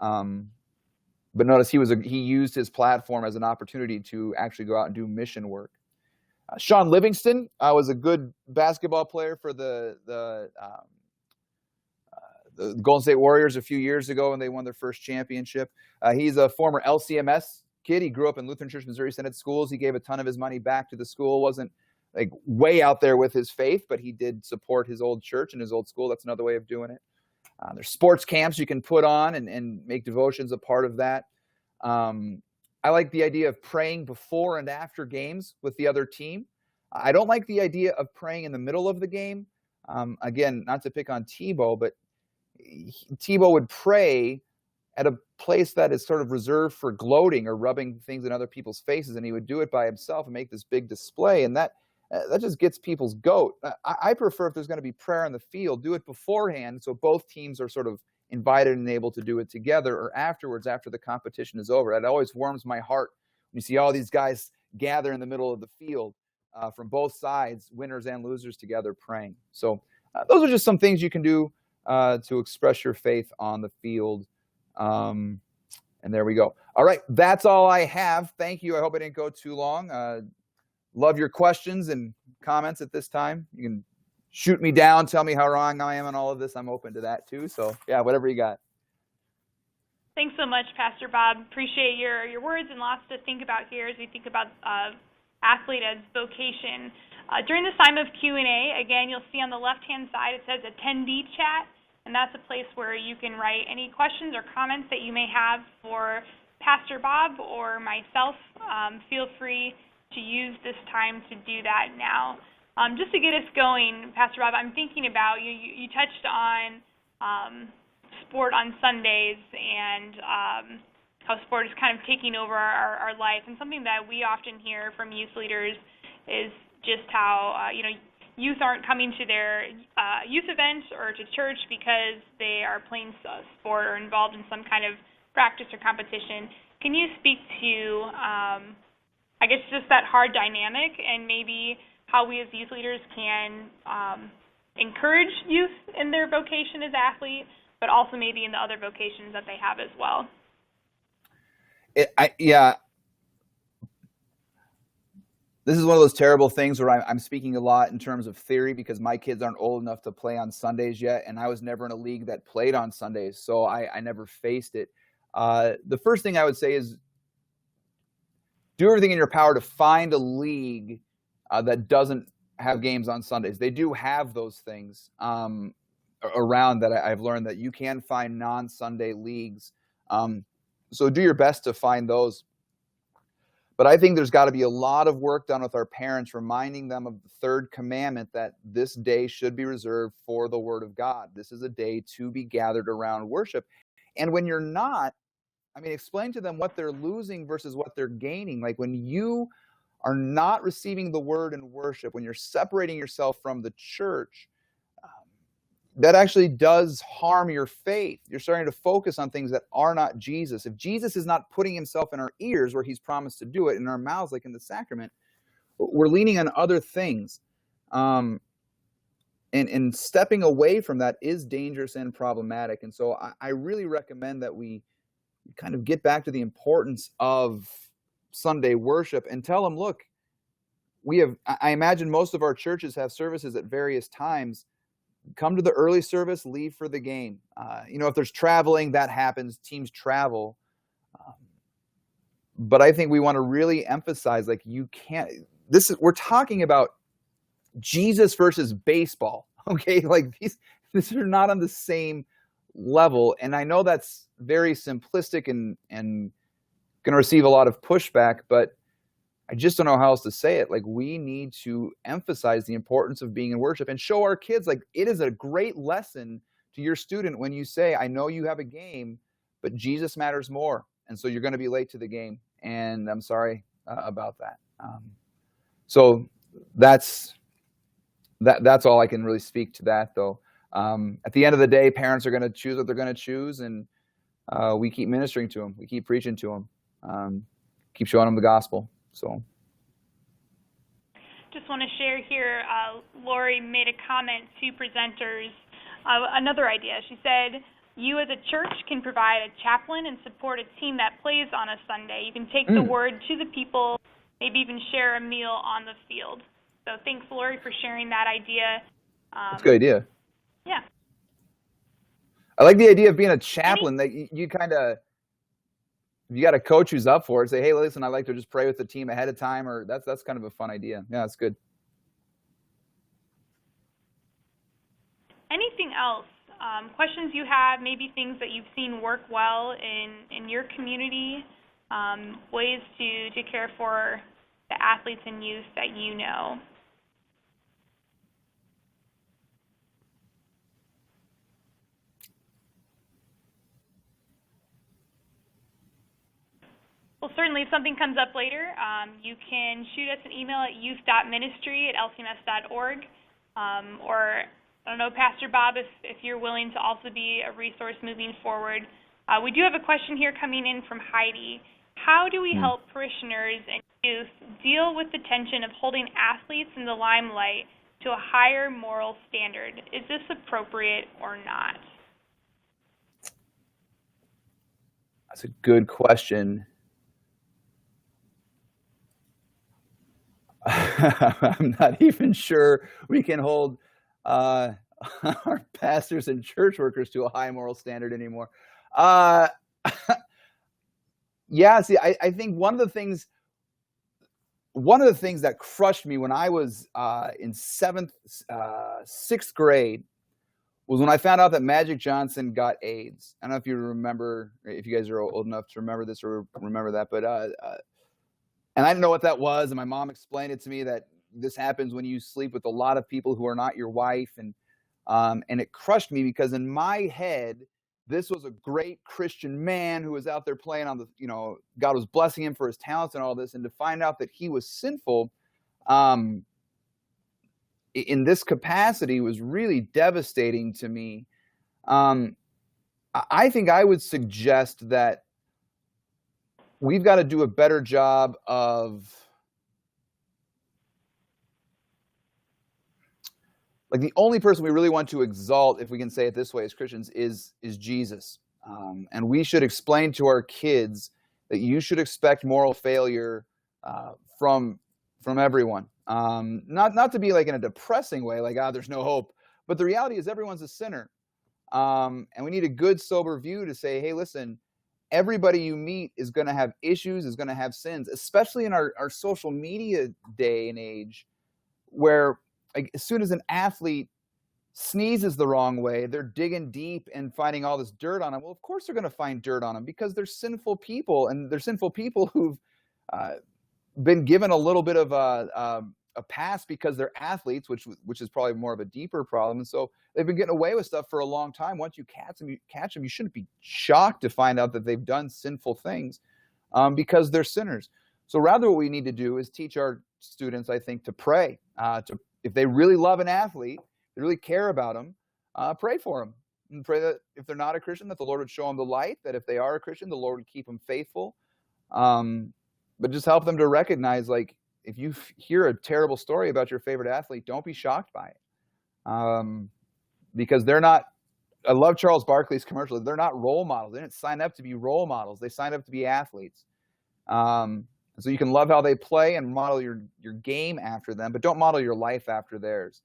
But notice he used his platform as an opportunity to actually go out and do mission work. Sean Livingston was a good basketball player for the Golden State Warriors a few years ago when they won their first championship. He's a former LCMS kid. He grew up in Lutheran Church, Missouri Synod schools. He gave a ton of his money back to the school. Wasn't like way out there with his faith, but he did support his old church and his old school. That's another way of doing it. There's sports camps you can put on and make devotions a part of that. I like the idea of praying before and after games with the other team. I don't like the idea of praying in the middle of the game. Again, not to pick on Tebow, but Tebow would pray at a place that is sort of reserved for gloating or rubbing things in other people's faces, and he would do it by himself and make this big display, and that just gets people's goat. I prefer, if there's going to be prayer on the field, do it beforehand so both teams are sort of invited and able to do it together, or afterwards, after the competition is over. It always warms my heart when you see all these guys gather in the middle of the field from both sides, winners and losers, together praying. So those are just some things you can do to express your faith on the field. And there we go. All right, that's all I have. Thank you. I hope I didn't go too long. Love your questions and comments at this time. You can shoot me down, tell me how wrong I am on all of this. I'm open to that too. So yeah, whatever you got. Thanks so much, Pastor Bob. Appreciate your words, and lots to think about here as we think about athlete as vocation. During this time of Q&A, again, you'll see on the left-hand side it says attendee chat, and that's a place where you can write any questions or comments that you may have for Pastor Bob or myself. Feel free to use this time to do that now. Just to get us going, Pastor Bob, I'm thinking about, you touched on sport on Sundays and how sport is kind of taking over our life. And something that we often hear from youth leaders is just how, youth aren't coming to their youth events or to church because they are playing sport or involved in some kind of practice or competition. Can you speak to, I guess, just that hard dynamic, and maybe how we as youth leaders can encourage youth in their vocation as athletes, but also maybe in the other vocations that they have as well? This is one of those terrible things where I'm speaking a lot in terms of theory, because my kids aren't old enough to play on Sundays yet, and I was never in a league that played on Sundays, so I never faced it. The first thing I would say is do everything in your power to find a league that doesn't have games on Sundays. They do have those things around that. I've learned that you can find non-Sunday leagues. So do your best to find those. But I think there's got to be a lot of work done with our parents, reminding them of the third commandment, that this day should be reserved for the Word of God. This is a day to be gathered around worship. And when you're not, explain to them what they're losing versus what they're gaining. Like, when you are not receiving the Word in worship, when you're separating yourself from the church, that actually does harm your faith. You're starting to focus on things that are not Jesus. If Jesus is not putting himself in our ears where he's promised to do it, in our mouths like in the sacrament, we're leaning on other things. And stepping away from that is dangerous and problematic. And so I really recommend that we kind of get back to the importance of Sunday worship and tell them, look, I imagine most of our churches have services at various times. Come to the early service, leave for the game. If there's traveling, that happens. Teams travel. But I think we want to really emphasize, we're talking about Jesus versus baseball, okay? Like, these are not on the same level. And I know that's very simplistic and going to receive a lot of pushback, but I just don't know how else to say it. Like, we need to emphasize the importance of being in worship and show our kids, like, it is a great lesson to your student when you say, I know you have a game, but Jesus matters more. And so you're going to be late to the game. And I'm sorry about that. So that's all I can really speak to that, though. At the end of the day, parents are going to choose what they're going to choose. And we keep ministering to them. We keep preaching to them. Keep showing them the gospel. So, just want to share here, Lori made a comment to presenters, another idea. She said, you as a church can provide a chaplain and support a team that plays on a Sunday. You can take the word to the people, maybe even share a meal on the field. So thanks, Lori, for sharing that idea. That's a good idea. Yeah. I like the idea of being a chaplain. That you kind of, you got a coach who's up for it, say, hey, listen, I like to just pray with the team ahead of time, or that's kind of a fun idea. Yeah, that's good. Anything else? Questions you have, maybe things that you've seen work well in your community, ways to care for the athletes and youth that you know? Well, certainly, if something comes up later, you can shoot us an email at youth.ministry@lcms.org, or, I don't know, Pastor Bob, if you're willing to also be a resource moving forward. We do have a question here coming in from Heidi. How do we help parishioners and youth deal with the tension of holding athletes in the limelight to a higher moral standard? Is this appropriate or not? That's a good question. I'm not even sure we can hold our pastors and church workers to a high moral standard anymore. Yeah, see, I think one of the things that crushed me when I was in sixth grade was when I found out that Magic Johnson got AIDS. I don't know if you remember, if you guys are old enough to remember this or remember that, but and I didn't know what that was, and my mom explained it to me that this happens when you sleep with a lot of people who are not your wife, and it crushed me because in my head, this was a great Christian man who was out there playing on the, God was blessing him for his talents and all this, and to find out that he was sinful in this capacity was really devastating to me. I think I would suggest that we've got to do a better job of, like, the only person we really want to exalt, if we can say it this way, as Christians, is Jesus. And we should explain to our kids that you should expect moral failure from everyone. Not to be like in a depressing way, like, there's no hope. But the reality is everyone's a sinner. And we need a good, sober view to say, hey, listen, everybody you meet is going to have issues, is going to have sins, especially in our social media day and age, where like, as soon as an athlete sneezes the wrong way, they're digging deep and finding all this dirt on them. Well, of course they're going to find dirt on them because they're sinful people, and they're sinful people who've been given a little bit of a pass because they're athletes, which is probably more of a deeper problem. And so they've been getting away with stuff for a long time. Once you catch them, you shouldn't be shocked to find out that they've done sinful things because they're sinners. So rather what we need to do is teach our students, I think, to pray. If they really love an athlete, they really care about them, pray for them. And pray that if they're not a Christian, that the Lord would show them the light, that if they are a Christian, the Lord would keep them faithful. But just help them to recognize, like, if you hear a terrible story about your favorite athlete, don't be shocked by it. Because they're not, I love Charles Barkley's commercial, they're not role models. They didn't sign up to be role models. They signed up to be athletes. So you can love how they play and model your game after them, but don't model your life after theirs.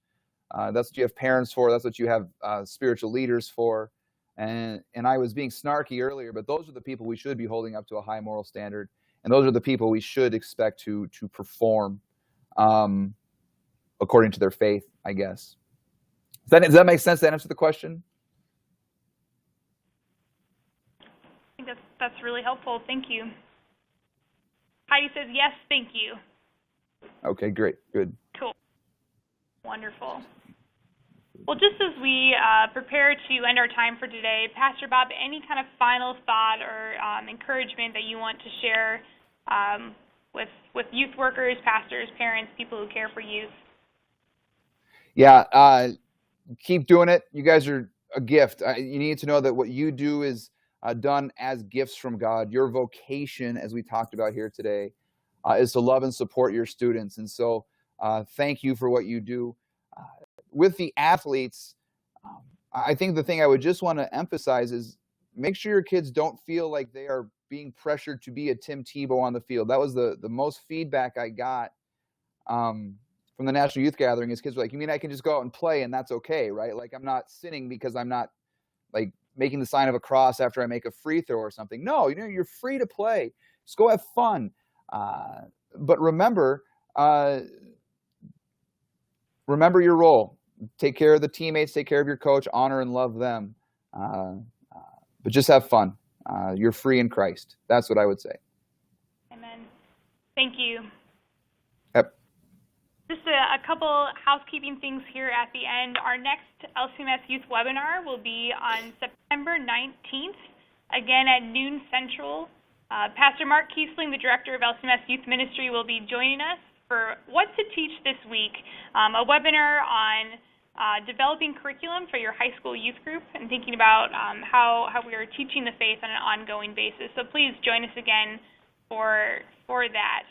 That's what you have parents for. That's what you have spiritual leaders for. And I was being snarky earlier, but those are the people we should be holding up to a high moral standard. And those are the people we should expect to perform according to their faith, I guess. Does that make sense? Does that answer the question? I think that's really helpful. Thank you. Heidi says, yes, thank you. Okay, great. Good. Cool. Wonderful. Well, just as we prepare to end our time for today, Pastor Bob, any kind of final thought or encouragement that you want to share with youth workers, pastors, parents, people who care for youth? Yeah, keep doing it. You guys are a gift. You need to know that what you do is done as gifts from God. Your vocation, as we talked about here today, is to love and support your students. And so thank you for what you do. With the athletes, I think the thing I would just want to emphasize is make sure your kids don't feel like they are being pressured to be a Tim Tebow on the field. That was the most feedback I got from the National Youth Gathering. Is kids were like, you mean I can just go out and play and that's okay, right? Like, I'm not sinning because I'm not like making the sign of a cross after I make a free throw or something. No, you're free to play. Just go have fun. But remember your role. Take care of the teammates, take care of your coach, honor and love them. But just have fun. You're free in Christ. That's what I would say. Amen. Thank you. Yep. Just a couple housekeeping things here at the end. Our next LCMS Youth webinar will be on September 19th, again at noon Central. Pastor Mark Kiesling, the Director of LCMS Youth Ministry, will be joining us for What to Teach This Week, a webinar on developing curriculum for your high school youth group and thinking about how we are teaching the faith on an ongoing basis. So please join us again for that.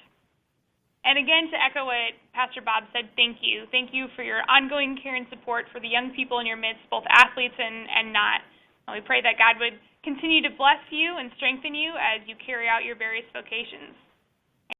And again, to echo what Pastor Bob said, thank you. Thank you for your ongoing care and support for the young people in your midst, both athletes and not. And we pray that God would continue to bless you and strengthen you as you carry out your various vocations.